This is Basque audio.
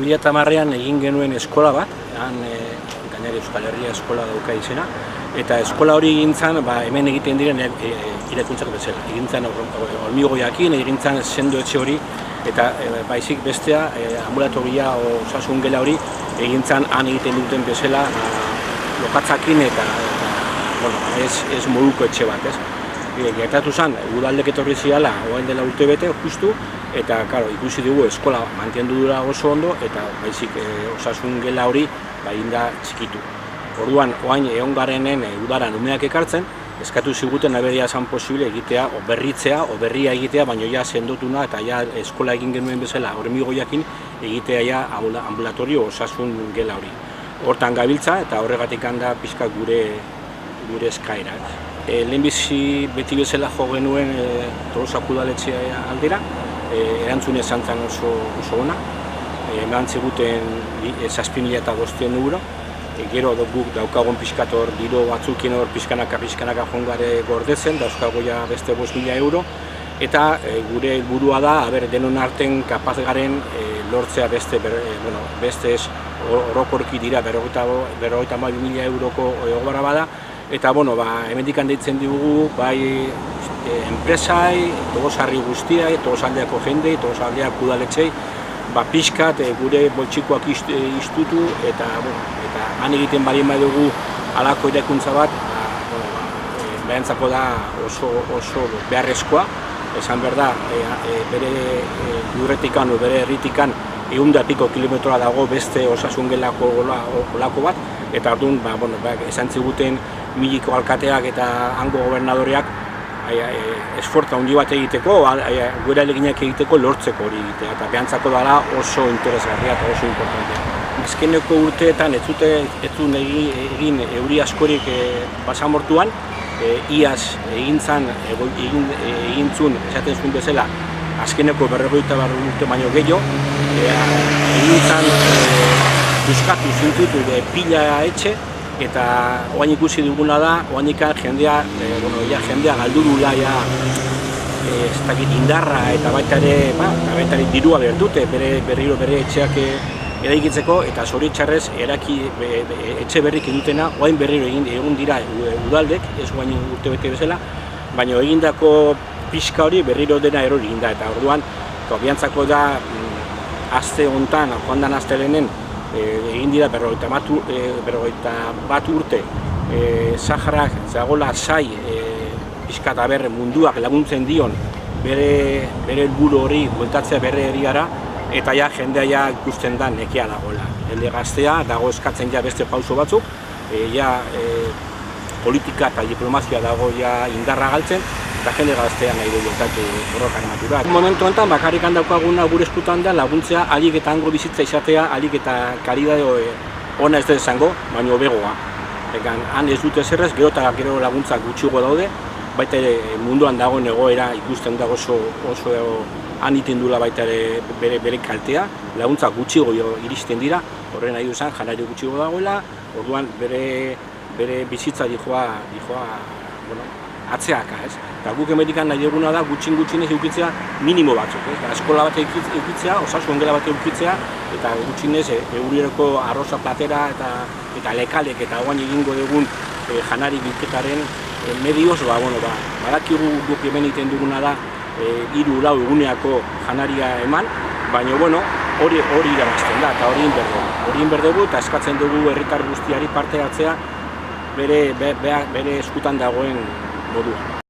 2010an egin genuen eskola bat, gainera Euskal Herria eskola dauka izena, eta eskola hori egintzan hemen egiten diren irekuntzak bezala. Egintzan hormigoiakin, egintzan sendo etxe hori, eta baizik bestea ambulatoria osasun gela hori egintzan han egiten duten bezala lokatzakin eta ez moduko etxe bat, ez? Gertatu zen, udaldek etorri ziala, orain dela urtebete, justu, eta ikusi dugu eskola mantendu dura oso ondo, eta baizik osasun gela hori inda txikitu. Orduan, orain egon garenen udaran umeak ekartzen, eskatu ziguten aberia zan posible egitea, o berritzea, o berria egitea, baina ja sendotuna eta ja eskola egin genuen bezala hormigoiakin egitea ja ambulatorio osasun gela hori. Hortan gabiltza eta horregatik handa pixka gure eskaera. Lehenbizi beti bezala jo genuen Tolosako udaletxea aldera, erantzun esan zen oso ona, eman ziguten 7.500 euro, gero guk daukagun pixkator diro batzukien hor pixkanaka jongare gordetzen, dauzkago ja beste 5.000 euro, eta gure helburua da, denon arten kapaz garen lortzea beste orokorki dira 52.000 euroko obra bada, eta hemendik deitzen ditugu bai enpresai, Tolosarri guztiai, Tolosaldeako jendei, Tolosaldeako udaletxei, pixkat gure boltsikoak iztutu eta han egiten balin badugu halako eraikuntza bat, behantzako da oso beharrezkoa, esan behar da, bere lurretikan o bere herritikan 100 kilometroa dago beste osasun gelako olako bat, eta orduan esan ziguten Miliko alkateak eta hango gobernadoreak esfortza handi bat egiteko, gure aleginak egiteko lortzeko hori egitea, eta behantzako dela oso interesgarria eta oso importantea. Azkeneko urteetan ez zuen egin euri askorik basamortuan, iaz egintzun, esaten zuen bezala, azkeneko 50 urte baino gehiago, egintzan buskatu zintutu pila etxe, eta oain ikusi duguna da, oainik jendea galdu dula indarra eta baita ere dirua behar dute berriro bere etxeak eraikitzeko, eta zoritxarrez etxe berrik edutena oain berriro egun dira udaldek, ez oain urtebete bezala, baina egindako pixka hori berriro dena erori eginda, eta orduan biantzako da aste hontan, joan dan astelenen, egin dira 51 urte Saharak zagola zai pixka eta munduak laguntzen dion bere helburu hori bueltatzea bere herriara, eta ja jendea ikusten da nekea dagoela. Jende gaztea dago eskatzen beste pauso batzuk, politika eta diplomazia dago indarra galtzen, eta jende gaztea nahi du bueltatu borrokan naturak. Momentu honetan bakarrik daukaguna gure eskutan da laguntzea ahalik eta hango bizitza izatea, ahalik eta kalidade ona ez da izango, baina hobegoa. Han ez dute zerrez, gero eta gero laguntza gutxiago daude, baita ere munduan dagoen egoera ikusten dago oso han iten duela baita ere bere kaltea, laguntza gutxiago iristen dira, horren nahi duzan janari gutxiago dagoela, orduan bere bizitza dijoa atzeaka, ez? Eta guk emetikan nahi duguna da gutxinez eukitzea minimo batzuk, eskola bat eukitzea, osasun gela bat eukitzea, eta gutxinez eurireko arroza platera eta lekalek eta oain egingo dugun janari bilketaren medioz, badakigu guk hemen egiten duguna da 3-4 eguneako janaria eman, baina hori irabazten da, eta hori egin dugu, eta eskatzen dugu herritar guztiari parte hartzea bere eskutan dagoen moduan.